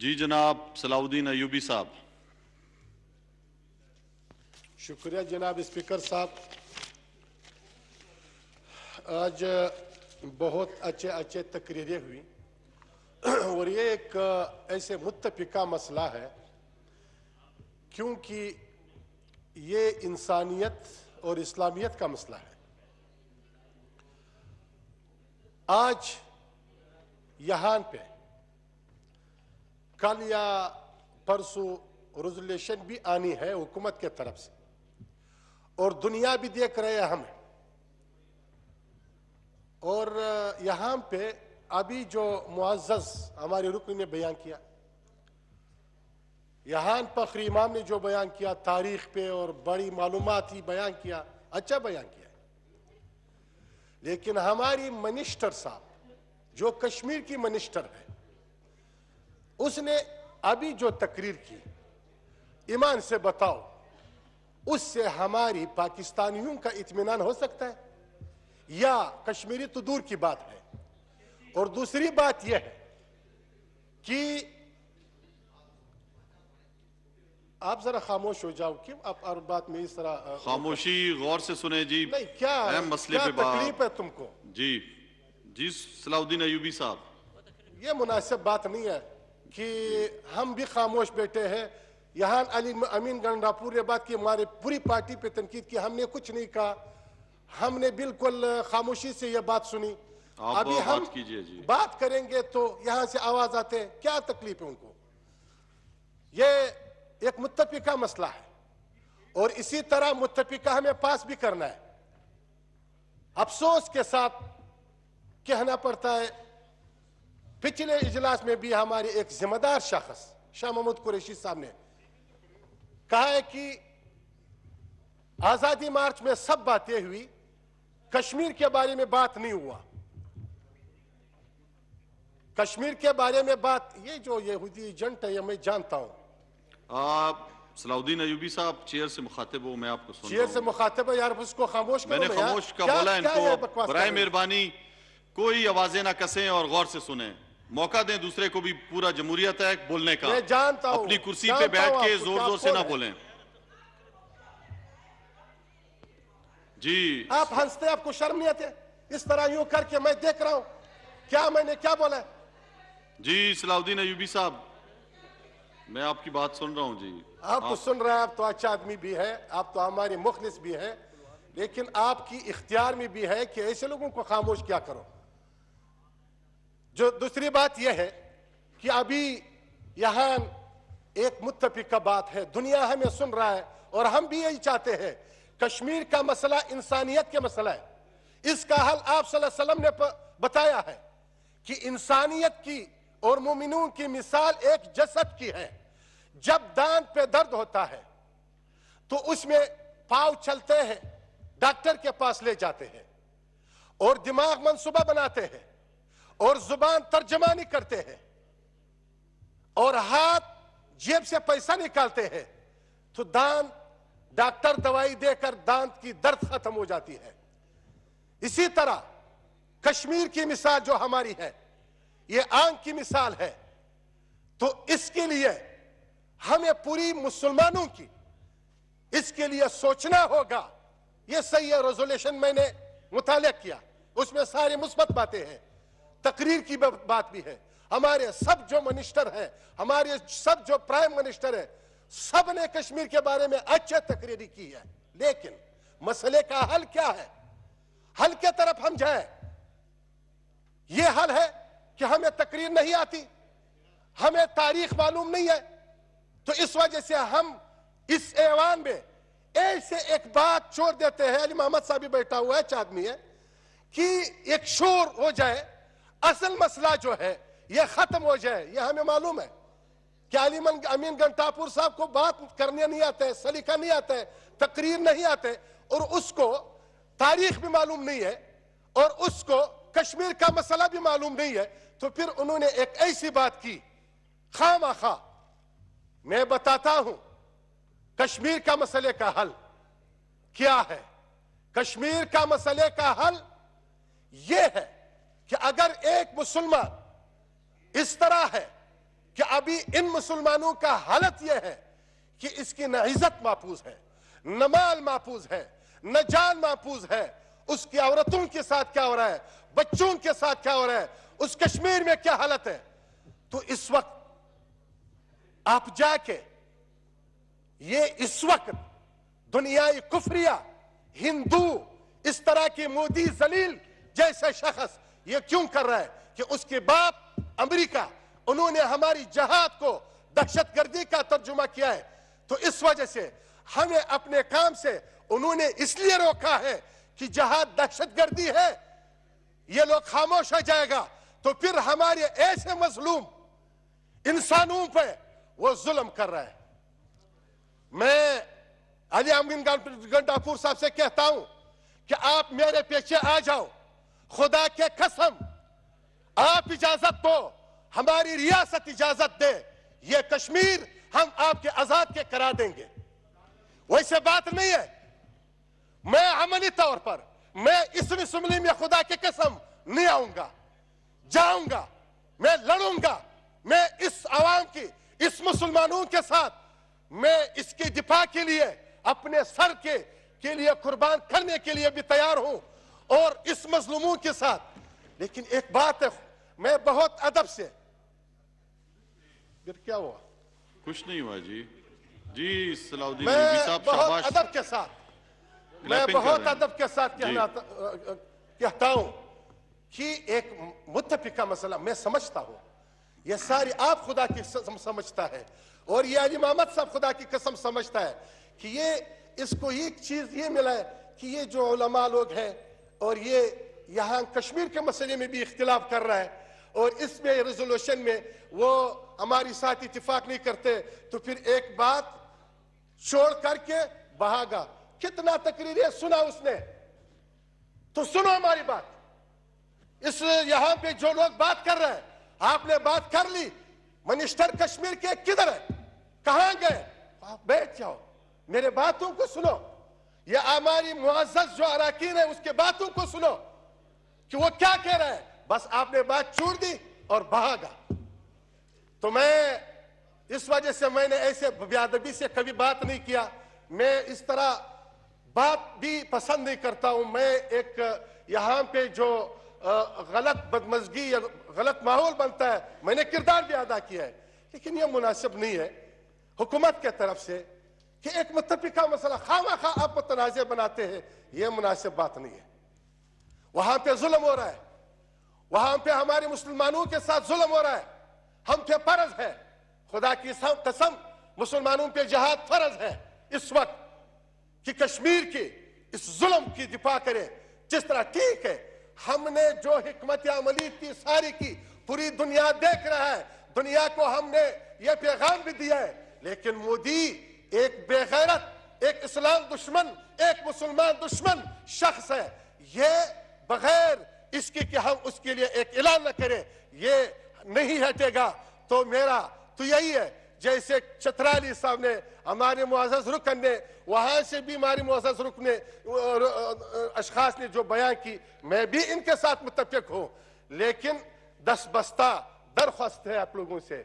جی جناب صلاح الدین ایوبی صاحب. شکریہ جناب اسپیکر صاحب. آج بہت اچھے تقریریں ہوئی اور یہ ایک ایسے متفقہ مسئلہ ہے کیونکہ یہ انسانیت اور اسلامیت کا مسئلہ ہے. آج یہاں پہ کل یا پرسوں ریزولوشن بھی آنی ہے حکومت کے طرف سے اور دنیا بھی دیکھ رہے ہیں ہمیں. اور یہاں پہ ابھی جو معزز ہمارے رکن نے بیان کیا, یہاں فخری امام نے جو بیان کیا تاریخ پہ اور بڑی معلومات ہی بیان کیا, اچھا بیان کیا ہے. لیکن ہماری منسٹر صاحب جو کشمیر کی منسٹر ہے, اس نے ابھی جو تقریر کی, ایمان سے بتاؤ اس سے ہماری پاکستانیوں کا اطمینان ہو سکتا ہے یا کشمیری تو دور کی بات ہے. اور دوسری بات یہ ہے کہ آپ ذرا خاموش ہو جاؤ. کیوں آپ اور بات میں اس طرح خاموشی غور سے سنیں جی. نہیں, کیا اہم مسئلے پہ تکلیف ہے تم کو؟ جی صلاح الدین ایوبی صاحب, یہ مناسب بات نہیں ہے کہ ہم بھی خاموش بیٹھے ہیں. یہاں علی امین گنڈاپور نے بات کی, ہمارے پوری پارٹی پہ تنقید کی, ہم نے کچھ نہیں کہا, ہم نے بالکل خاموشی سے یہ بات سنی. ابھی ہم بات کریں گے تو یہاں سے آواز آتے ہیں, کیا تکلیف ہے ان کو؟ یہ ایک متفقہ مسئلہ ہے اور اسی طرح متفقہ ہمیں پاس بھی کرنا ہے. افسوس کے ساتھ کہنا پڑتا ہے, پچھلے اجلاس میں بھی ہمارے ایک ذمہ دار شخص شاہ محمود قریشی صاحب نے کہا ہے کہ آزادی مارچ میں سب باتیں ہوئی, کشمیر کے بارے میں بات نہیں ہوا. کشمیر کے بارے میں بات, یہ جو یہودی ایجنٹ ہے یہ میں جانتا ہوں. آپ صلاح الدین ایوبی صاحب چیئر سے مخاطب ہو, میں آپ کو سن رہا ہوں. چیئر سے مخاطب ہے یار, اس کو خاموش کرو. میں نے خاموش کا بولا ان کو, برائے مہربانی کوئی آوازیں نہ کسیں اور غور سے سنیں. موقع دیں دوسرے کو بھی, پورا جمہوریت ہے بولنے کا. میں جانتا ہوں, اپنی کرسی پہ بیٹھ کے زور سے نہ بولیں. جی آپ ہنستے, آپ کو شرم نہیں آتے اس طرح یوں کر کے؟ میں دیکھ رہا ہوں کیا میں نے کیا بولا ہے. جی صلاح الدین ایوبی صاحب, میں آپ کی بات سن رہا ہوں. جی آپ تو سن رہے ہیں, آپ تو اچھا آدمی بھی ہے, آپ تو ہمارے مخلص بھی ہیں, لیکن آپ کی اختیار میں بھی ہے کہ ایسے لوگوں کو خاموش کیا کرو. جو دوسری بات یہ ہے کہ ابھی یہاں ایک متفقہ بات ہے, دنیا ہمیں سن رہا ہے اور ہم بھی یہی چاہتے ہیں. کشمیر کا مسئلہ انسانیت کے مسئلہ ہے, اس کا حل آپ صلی اللہ علیہ وسلم نے بتایا ہے کہ انسانیت کی اور مومنون کی مثال ایک جسد کی ہے. جب دانت پہ درد ہوتا ہے تو اس میں پاؤں چلتے ہیں, ڈاکٹر کے پاس لے جاتے ہیں اور دماغ منصوبہ بناتے ہیں اور زبان ترجمانی کرتے ہیں اور ہاتھ جیب سے پیسہ نکالتے ہیں تو ڈاکٹر دوائی دے کر دانت کی درد ختم ہو جاتی ہے. اسی طرح کشمیر کی مثال جو ہماری ہے یہ آنکھ کی مثال ہے. تو اس کے لیے ہمیں پوری مسلمانوں کی اس کے لیے سوچنا ہوگا. یہ صحیح ہے, ریزولوشن میں نے مطالعہ کیا, اس میں ساری مثبت باتیں ہیں, تقریر کی بات بھی ہے. ہمارے سب جو منسٹر ہیں, ہمارے سب جو پرائم منسٹر ہیں, سب نے کشمیر کے بارے میں اچھے تقریری کی ہے. لیکن مسئلے کا حل کیا ہے؟ حل کے طرف ہم جائیں. یہ حل ہے کہ ہمیں تقریر نہیں آتی, ہمیں تاریخ معلوم نہیں ہے, تو اس وجہ سے ہم اس ایوان میں ایسے ایک بات چھوڑ دیتے ہیں. علی محمد صاحب بھی بیٹھا ہوا ہے, اچھا آدمی ہے, کہ ایک شور ہو جائے, اصل مسئلہ جو ہے یہ ختم ہو جائے. یہ ہمیں معلوم ہے کہ علی امین گنٹاپور صاحب کو بات کرنے نہیں آتے, سلیقہ نہیں آتا ہے, تقریر نہیں آتے, اور اس کو تاریخ بھی معلوم نہیں ہے اور اس کو کشمیر کا مسئلہ بھی معلوم نہیں ہے. تو پھر انہوں نے ایک ایسی بات کی خواہ مخواہ. میں بتاتا ہوں کشمیر کا مسئلے کا حل کیا ہے. کشمیر کا مسئلے کا حل یہ ہے کہ اگر ایک مسلمان اس طرح ہے کہ ابھی ان مسلمانوں کا حالت یہ ہے کہ اس کی نہ عزت محفوظ ہے، نہ مال محفوظ ہے، نہ جان محفوظ ہے. اس کی عورتوں کے ساتھ کیا ہو رہا ہے، بچوں کے ساتھ کیا ہو رہا ہے، اس کشمیر میں کیا حالت ہے. تو اس وقت آپ جا کے یہ اس وقت دنیای کفریہ ہندو اس طرح کی مودی ذلیل جیسے شخص یہ کیوں کر رہا ہے کہ اس کے باپ امریکہ انہوں نے ہماری جہاد کو دہشت گردی کا ترجمہ کیا ہے. تو اس وجہ سے ہمیں اپنے کام سے انہوں نے اس لیے روکا ہے کہ جہاد دہشت گردی ہے، یہ لوگ خاموش ہو جائے گا تو پھر ہمارے ایسے مظلوم انسانوں پہ وہ ظلم کر رہا ہے. میں علی امین گنڈاپور صاحب سے کہتا ہوں کہ آپ میرے پیچھے آ جاؤ، خدا کے قسم آپ اجازت دو، ہماری ریاست اجازت دے، یہ کشمیر ہم آپ کے آزاد کے کرا دیں گے. ویسے بات نہیں ہے. میں عملی طور پر میں اس اسمبلی میں خدا کی قسم نہیں آؤں گا، جاؤں گا، میں لڑوں گا، میں اس عوام کی، اس مسلمانوں کے ساتھ میں اس کے دفاع کے لیے اپنے سر کے لیے قربان کرنے کے لیے بھی تیار ہوں اور اس مظلوموں کے ساتھ. لیکن ایک بات ہے، میں بہت ادب سے، پھر کیا ہوا؟ کچھ نہیں ہوا جی. جی صلاح الدین میں علوی صاحب بہت شاباش. ادب کے ساتھ میں بہت ادب کے ساتھ کہتا ہوں کہ ایک متفقہ مسئلہ میں سمجھتا ہوں، یہ ساری آپ خدا کی قسم سمجھتا ہے اور یہ علی محمد صاحب خدا کی قسم سمجھتا ہے کہ یہ اس کو ایک چیز یہ ملا ہے کہ یہ جو علماء لوگ ہیں اور یہ یہاں کشمیر کے مسئلے میں بھی اختلاف کر رہا ہے اور اس میں ریزولوشن میں وہ ہماری ساتھ اتفاق نہیں کرتے تو پھر ایک بات چھوڑ کر کے بھاگا. کتنا تقریریں سنا اس نے، تو سنو ہماری بات. اس یہاں پہ جو لوگ بات کر رہے ہیں، آپ نے بات کر لی، منسٹر کشمیر کے کدھر ہے، کہاں گئے؟ آپ بیٹھ جاؤ، میرے باتوں کو سنو. یہ ہماری معزز جو اراکین ہے اس کے باتوں کو سنو کہ وہ کیا کہہ رہے ہیں. بس آپ نے بات چھوڑ دی اور بھاگا. تو میں اس وجہ سے میں نے ایسے بے ادبی سے کبھی بات نہیں کیا. میں اس طرح بات بھی پسند نہیں کرتا ہوں. میں ایک یہاں پہ جو غلط بدمزگی یا غلط ماحول بنتا ہے میں نے کردار بھی ادا کیا ہے، لیکن یہ مناسب نہیں ہے حکومت کے طرف سے کہ ایک متفقہ مسئلہ خواہ آپ متنازع بناتے ہیں. یہ مناسب بات نہیں ہے. وہاں پہ ظلم ہو رہا ہے، وہاں پہ ہمارے مسلمانوں کے ساتھ ظلم ہو رہا ہے. ہم پہ فرض ہے، خدا کی قسم مسلمانوں پہ جہاد فرض ہے اس وقت کہ کشمیر کی اس ظلم کی دفاع کرے. جس طرح ٹھیک ہے ہم نے جو حکمت عملی کی ساری کی پوری دنیا دیکھ رہا ہے، دنیا کو ہم نے یہ پیغام بھی دیا ہے، لیکن مودی ایک بے غیرت، ایک اسلام دشمن، ایک مسلمان دشمن شخص ہے. یہ بغیر اس کی کہ ہم اس کے لیے ایک اعلان نہ کریں یہ نہیں ہٹے گا. تو میرا تو یہی ہے، جیسے چترالی صاحب نے ہمارے معزز رکن نے، وہاں سے بھی ہمارے معزز رکن اشخاص نے جو بیان کی، میں بھی ان کے ساتھ متفق ہوں. لیکن دس بستہ درخواست ہے آپ لوگوں سے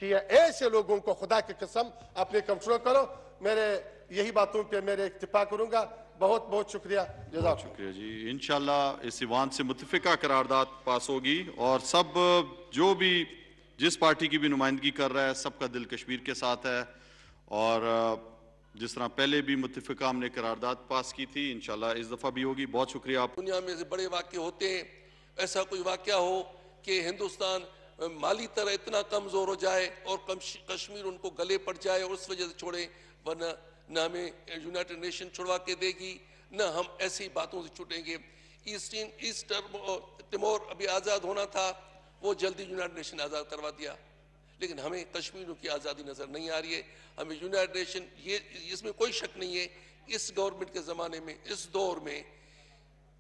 کہ یہ ایسے لوگوں کو خدا کی قسم اپنے کنٹرول کرو. میرے یہی باتوں پہ میرے اکتفا کروں گا. بہت بہت شکریہ. جزاک شکریہ جی. انشاءاللہ اس ایوان سے متفقہ قرارداد پاس ہوگی اور سب جو بھی جس پارٹی کی بھی نمائندگی کر رہا ہے سب کا دل کشمیر کے ساتھ ہے. اور جس طرح پہلے بھی متفقہ ہم نے قرارداد پاس کی تھی انشاءاللہ اس دفعہ بھی ہوگی. بہت شکریہ آپ. دنیا میں بڑے واقع ہوتے ہیں، ایسا کوئی واقعہ ہو کہ ہندوستان مالی طرح اتنا کمزور ہو جائے اور کشمیر ان کو گلے پڑ جائے اور اس وجہ سے چھوڑے، ورنہ نہ ہمیں یونائٹڈ نیشن چھڑوا کے دے گی نہ ہم ایسی باتوں سے چھوٹیں گے. ایسٹ ٹمور ابھی آزاد ہونا تھا، وہ جلدی یونائٹڈ نیشن آزاد کروا دیا، لیکن ہمیں کشمیروں کی آزادی نظر نہیں آ رہی ہے. ہمیں یونائٹڈ نیشن، یہ اس میں کوئی شک نہیں ہے، اس گورنمنٹ کے زمانے میں، اس دور میں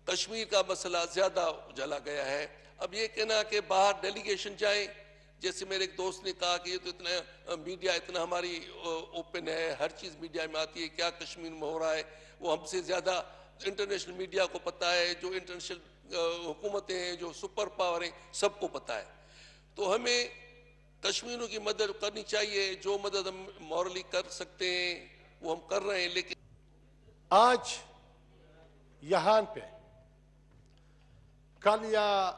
کشمیر کا مسئلہ زیادہ اجالا گیا ہے. اب یہ کہنا کہ باہر ڈیلیگیشن جائیں، جیسے میرے ایک دوست نے کہا کہ یہ تو اتنا میڈیا اتنا ہماری اوپن ہے، ہر چیز میڈیا میں آتی ہے، کیا کشمیر میں ہو رہا ہے وہ ہم سے زیادہ انٹرنیشنل میڈیا کو پتہ ہے، جو انٹرنیشنل حکومتیں ہیں، جو سپر پاور ہیں، سب کو پتہ ہے. تو ہمیں کشمیریوں کی مدد کرنی چاہیے. جو مدد ہم مورلی کر سکتے ہیں وہ ہم کر رہے ہیں. لیکن آج یہاں پہ کل یا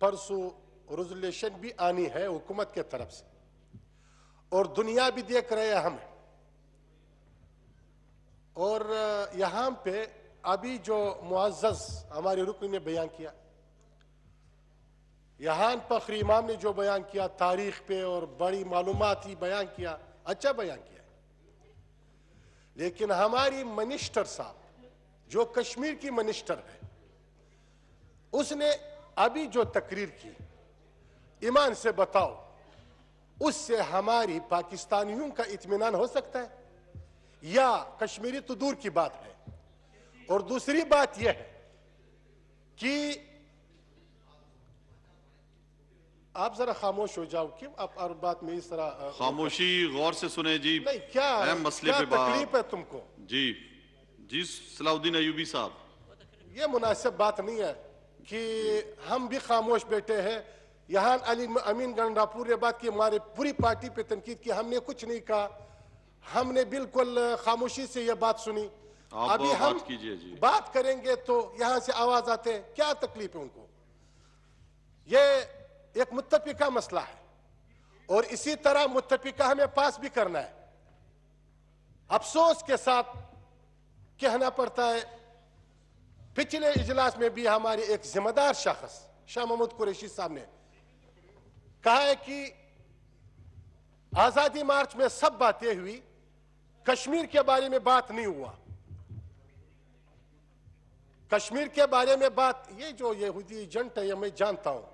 پرسوں ریزولوشن بھی آنی ہے حکومت کے طرف سے, اور دنیا بھی دیکھ رہے ہیں ہمیں. اور یہاں پہ ابھی جو معزز ہمارے رکن نے بیان کیا, یہاں فخری امام نے جو بیان کیا تاریخ پہ اور بڑی معلومات ہی بیان کیا, اچھا بیان کیا. لیکن ہماری منسٹر صاحب جو کشمیر کی منسٹر ہے, اس نے ابھی جو تقریر کی, ایمان سے بتاؤ اس سے ہماری پاکستانیوں کا اطمینان ہو سکتا ہے یا کشمیری تو دور کی بات ہے. اور دوسری بات یہ ہے کہ آپ ذرا خاموش ہو جاؤ, کیوں آپ اور بات میں اس طرح خاموشی غور سے سنیں جی. نہیں, کیا اہم مسئلے پہ تکلیف ہے تم کو؟ جی صلاح الدین ایوبی صاحب, یہ مناسب بات نہیں ہے کہ ہم بھی خاموش بیٹھے ہیں. یہاں علی امین گنڈاپور نے بات کی, ہمارے پوری پارٹی پہ تنقید کی, ہم نے کچھ نہیں کہا, ہم نے بالکل خاموشی سے یہ بات سنی. ابھی ہم بات کریں گے تو یہاں سے آواز آتے ہیں, کیا تکلیف ہے ان کو؟ یہ ایک متفقہ مسئلہ ہے اور اسی طرح متفقہ ہمیں پاس بھی کرنا ہے. افسوس کے ساتھ کہنا پڑتا ہے, پچھلے اجلاس میں بھی ہمارے ایک ذمہ دار شخص شاہ محمود قریشی صاحب نے کہا ہے کہ آزادی مارچ میں سب باتیں ہوئی, کشمیر کے بارے میں بات نہیں ہوا. کشمیر کے بارے میں بات, یہ جو یہودی ایجنٹ ہے یہ میں جانتا ہوں.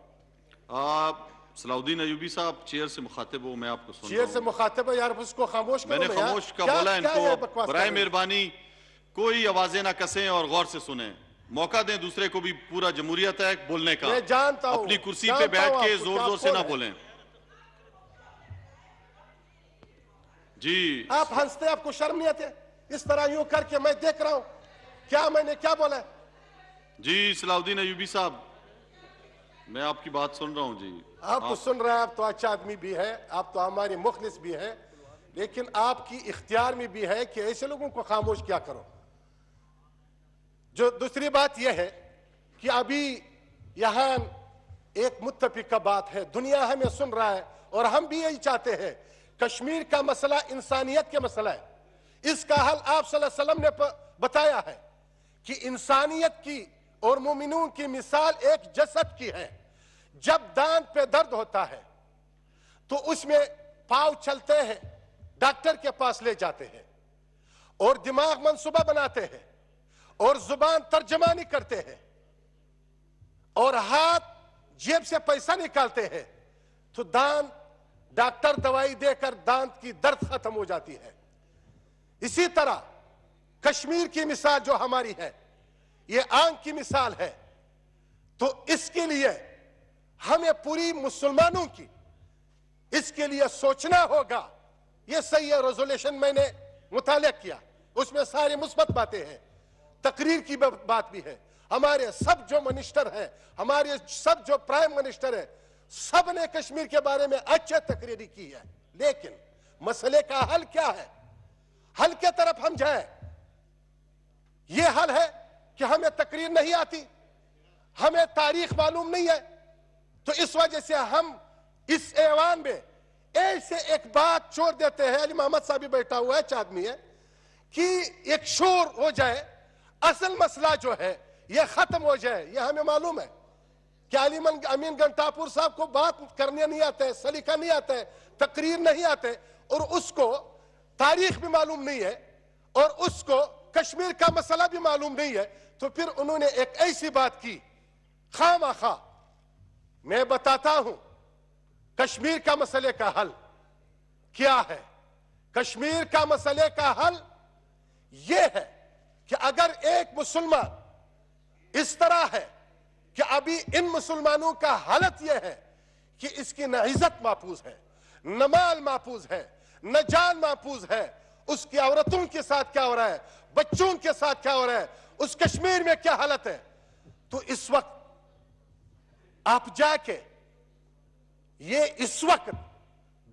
صلاح الدین ایوبی صاحب چیئر سے مخاطب ہو, میں آپ کو سن رہا ہوں. چیئر سے مخاطب ہے یار, اس کو خاموش کرو. میں نے خاموش کا بولا ان کو, برائے مہربانی کوئی آوازیں نہ کسیں اور غور سے سنیں. موقع دیں دوسرے کو بھی, پورا جمہوریت ہے بولنے کا. میں جانتا ہوں, اپنی کرسی پہ بیٹھ کے زور زور سے نہ بولیں. جی آپ ہنستے, آپ کو شرم نہیں آتے اس طرح یوں کر کے؟ میں دیکھ رہا ہوں کیا میں نے کیا بولا ہے. جی صلاح الدین ایوبی صاحب, میں آپ کی بات سن رہا ہوں. جی آپ تو سن رہے ہیں, آپ تو اچھا آدمی بھی ہے, آپ تو ہمارے مخلص بھی ہیں, لیکن آپ کی اختیار میں بھی ہے کہ ایسے لوگوں کو خاموش کیا کرو. جو دوسری بات یہ ہے کہ ابھی یہاں ایک متفقہ بات ہے, دنیا ہمیں سن رہا ہے اور ہم بھی یہی چاہتے ہیں. کشمیر کا مسئلہ انسانیت کے مسئلہ ہے, اس کا حل آپ صلی اللہ علیہ وسلم نے بتایا ہے کہ انسانیت کی اور مومنون کی مثال ایک جسد کی ہے. جب دانت پہ درد ہوتا ہے تو اس میں پاؤں چلتے ہیں, ڈاکٹر کے پاس لے جاتے ہیں, اور دماغ منصوبہ بناتے ہیں, اور زبان ترجمانی کرتے ہیں, اور ہاتھ جیب سے پیسہ نکالتے ہیں, تو دانت ڈاکٹر دوائی دے کر دانت کی درد ختم ہو جاتی ہے. اسی طرح کشمیر کی مثال جو ہماری ہے یہ آنکھ کی مثال ہے. تو اس کے لیے ہمیں پوری مسلمانوں کی اس کے لیے سوچنا ہوگا. یہ صحیح ہے, ریزولوشن میں نے مطالعہ کیا, اس میں ساری مثبت باتیں ہیں, تقریر کی بات بھی ہے. ہمارے سب جو منسٹر ہیں, ہمارے سب جو پرائم منسٹر ہیں, سب نے کشمیر کے بارے میں اچھے تقریری کی ہے. لیکن مسئلے کا حل کیا ہے؟ حل کے طرف ہم جائیں. یہ حل ہے کہ ہمیں تقریر نہیں آتی, ہمیں تاریخ معلوم نہیں ہے, تو اس وجہ سے ہم اس ایوان میں ایسے ایک بات چھوڑ دیتے ہیں. علی محمد صاحب بھی بیٹھا ہوا ہے, اچھا آدمی ہے, کہ ایک شور ہو جائے, اصل مسئلہ جو ہے یہ ختم ہو جائے. یہ ہمیں معلوم ہے کہ علی امین گنڈاپور صاحب کو بات کرنے نہیں آتے, سلیقہ نہیں آتے, تقریر نہیں آتے, اور اس کو تاریخ بھی معلوم نہیں ہے, اور اس کو کشمیر کا مسئلہ بھی معلوم نہیں ہے. تو پھر انہوں نے ایک ایسی بات کی خواہ. میں بتاتا ہوں کشمیر کا مسئلے کا حل کیا ہے. کشمیر کا مسئلے کا حل یہ ہے کہ اگر ایک مسلمان اس طرح ہے کہ ابھی ان مسلمانوں کا حالت یہ ہے کہ اس کی نہ عزت محفوظ ہے, نہ مال محفوظ ہے, نہ جان محفوظ ہے, اس کی عورتوں کے ساتھ کیا ہو رہا ہے, بچوں کے ساتھ کیا ہو رہا ہے, اس کشمیر میں کیا حالت ہے, تو اس وقت آپ جا کے یہ اس وقت